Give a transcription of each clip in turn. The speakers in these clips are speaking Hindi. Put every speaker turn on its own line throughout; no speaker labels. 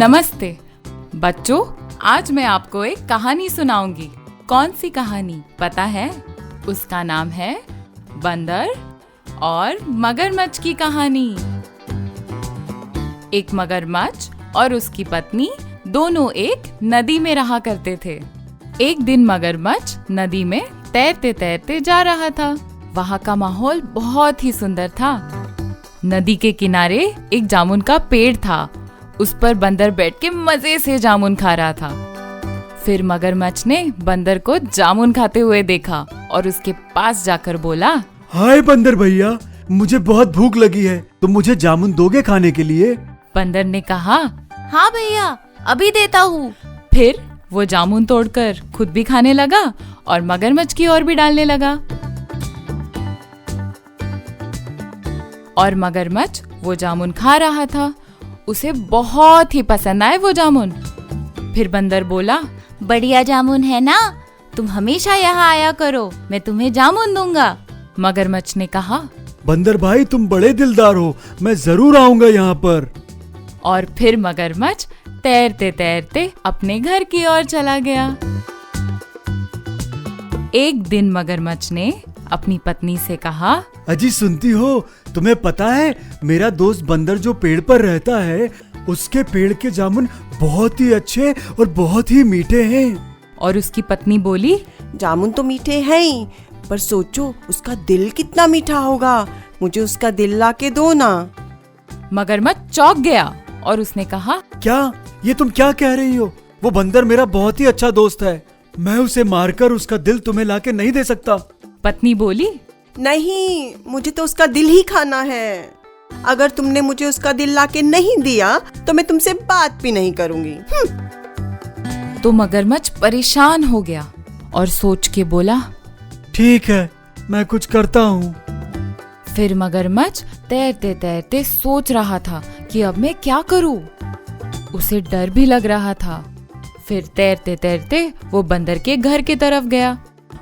नमस्ते बच्चों, आज मैं आपको एक कहानी सुनाऊंगी। कौन सी कहानी पता है? उसका नाम है बंदर और मगरमच्छ की कहानी। एक मगरमच्छ और उसकी पत्नी दोनों एक नदी में रहा करते थे। एक दिन मगरमच्छ नदी में तैरते तैरते जा रहा था। वहाँ का माहौल बहुत ही सुंदर था। नदी के किनारे एक जामुन का पेड़ था। उस पर बंदर बैठ के मजे से जामुन खा रहा था। फिर मगरमच्छ ने बंदर को जामुन खाते हुए देखा और उसके पास जाकर बोला,
हाय बंदर भैया, मुझे बहुत भूख लगी है, तुम मुझे जामुन दोगे खाने के लिए?
बंदर ने कहा,
हाँ भैया, अभी देता हूँ।
फिर वो जामुन तोड़कर खुद भी खाने लगा और मगरमच्छ की ओर भी डालने लगा। और मगरमच्छ वो जामुन खा रहा था। उसे बहुत ही पसंद आए वो जामुन। फिर बंदर बोला,
बढ़िया जामुन है ना, तुम हमेशा यहाँ आया करो, मैं तुम्हें जामुन दूंगा।
मगरमच्छ ने कहा,
बंदर भाई तुम बड़े दिलदार हो, मैं जरूर आऊंगा यहाँ पर।
और फिर मगरमच्छ तैरते तैरते अपने घर की ओर चला गया। एक दिन मगरमच्छ ने अपनी पत्नी से कहा,
अजी सुनती हो, तुम्हें पता है मेरा दोस्त बंदर जो पेड़ पर रहता है, उसके पेड़ के जामुन बहुत ही अच्छे और बहुत ही मीठे हैं।
और उसकी पत्नी बोली,
जामुन तो मीठे हैं ही, पर सोचो उसका दिल कितना मीठा होगा, मुझे उसका दिल ला के दो ना।
मगरमच्छ चौंक गया और उसने कहा,
क्या ये तुम क्या कह रही हो? वो बंदर मेरा बहुत ही अच्छा दोस्त है, मैं उसे मारकर उसका दिल तुम्हें ला के नहीं दे सकता।
पत्नी बोली,
नहीं, मुझे तो उसका दिल ही खाना है। अगर तुमने मुझे उसका दिल लाके नहीं दिया तो मैं तुमसे बात भी नहीं करूंगी।
तो मगरमच्छ परेशान हो गया और सोच के बोला,
ठीक है, मैं कुछ करता हूँ।
फिर मगरमच्छ तैरते तैरते सोच रहा था कि अब मैं क्या करूँ। उसे डर भी लग रहा था। फिर तैरते तैरते वो बंदर के घर की तरफ गया।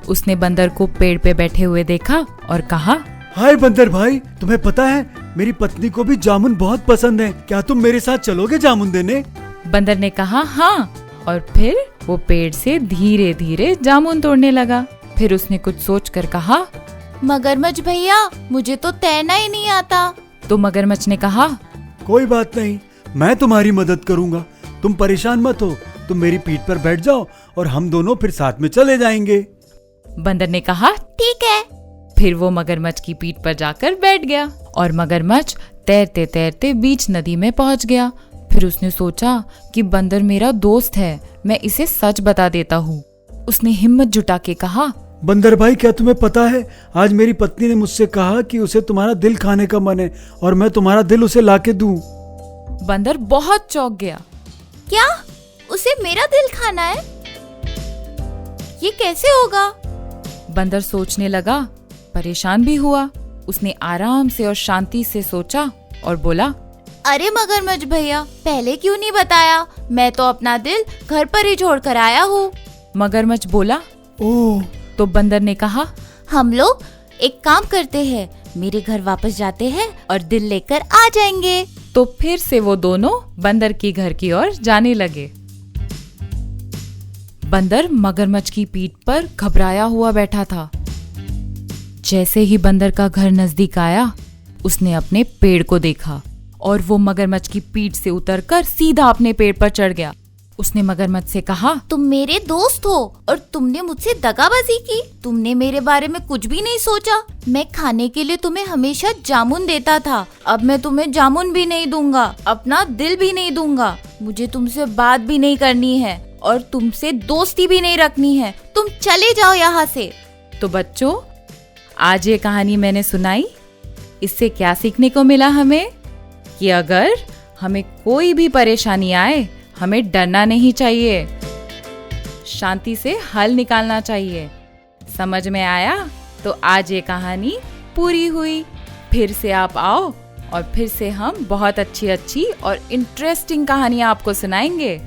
उसने बंदर को पेड़ पे बैठे हुए देखा और कहा,
हाय बंदर भाई, तुम्हें पता है मेरी पत्नी को भी जामुन बहुत पसंद है, क्या तुम मेरे साथ चलोगे जामुन देने?
बंदर ने कहा, हाँ। और फिर वो पेड़ से धीरे धीरे जामुन तोड़ने लगा। फिर उसने कुछ सोचकर कहा,
मगरमच्छ भैया, मुझे तो तैरना ही नहीं आता।
तो मगरमच्छ ने कहा,
कोई बात नहीं, मैं तुम्हारी मदद करूँगा, तुम परेशान मत हो, तुम मेरी पीठ पर बैठ जाओ और हम दोनों फिर साथ में चले जाएंगे।
बंदर ने कहा,
ठीक है।
फिर वो मगरमच्छ की पीठ पर जाकर बैठ गया और मगरमच्छ तैरते तैरते बीच नदी में पहुंच गया। फिर उसने सोचा कि बंदर मेरा दोस्त है, मैं इसे सच बता देता हूँ। उसने हिम्मत जुटा के कहा,
बंदर भाई, क्या तुम्हें पता है आज मेरी पत्नी ने मुझसे कहा कि उसे तुम्हारा दिल खाने का मन है और मैं तुम्हारा दिल उसे लाके दूं।
बंदर बहुत चौंक गया।
क्या? उसे मेरा दिल खाना है? ये कैसे होगा?
बंदर सोचने लगा, परेशान भी हुआ। उसने आराम से और शांति से सोचा और बोला,
अरे मगरमच्छ भैया, पहले क्यों नहीं बताया? मैं तो अपना दिल घर पर ही छोड़ कर आया हूँ।
मगरमच्छ बोला,
ओह।
तो बंदर ने कहा,
हम लोग एक काम करते हैं, मेरे घर वापस जाते हैं और दिल लेकर आ जाएंगे।
तो फिर से वो दोनों बंदर के घर की ओर जाने लगे। बंदर मगरमच्छ की पीठ पर घबराया हुआ बैठा था। जैसे ही बंदर का घर नजदीक आया, उसने अपने पेड़ को देखा और वो मगरमच्छ की पीठ से उतरकर सीधा अपने पेड़ पर चढ़ गया। उसने मगरमच्छ से कहा,
तुम मेरे दोस्त हो और तुमने मुझसे दगाबाजी की। तुमने मेरे बारे में कुछ भी नहीं सोचा। मैं खाने के लिए तुम्हें हमेशा जामुन देता था, अब मैं तुम्हें जामुन भी नहीं दूंगा, अपना दिल भी नहीं दूंगा। मुझे तुमसे बात भी नहीं करनी है और तुमसे दोस्ती भी नहीं रखनी है। तुम चले जाओ यहाँ से।
तो बच्चों, आज ये कहानी मैंने सुनाई, इससे क्या सीखने को मिला हमें? कि अगर हमें कोई भी परेशानी आए, हमें डरना नहीं चाहिए, शांति से हल निकालना चाहिए। समझ में आया? तो आज ये कहानी पूरी हुई। फिर से आप आओ और फिर से हम बहुत अच्छी अच्छी और इंटरेस्टिंग कहानियां आपको सुनाएंगे।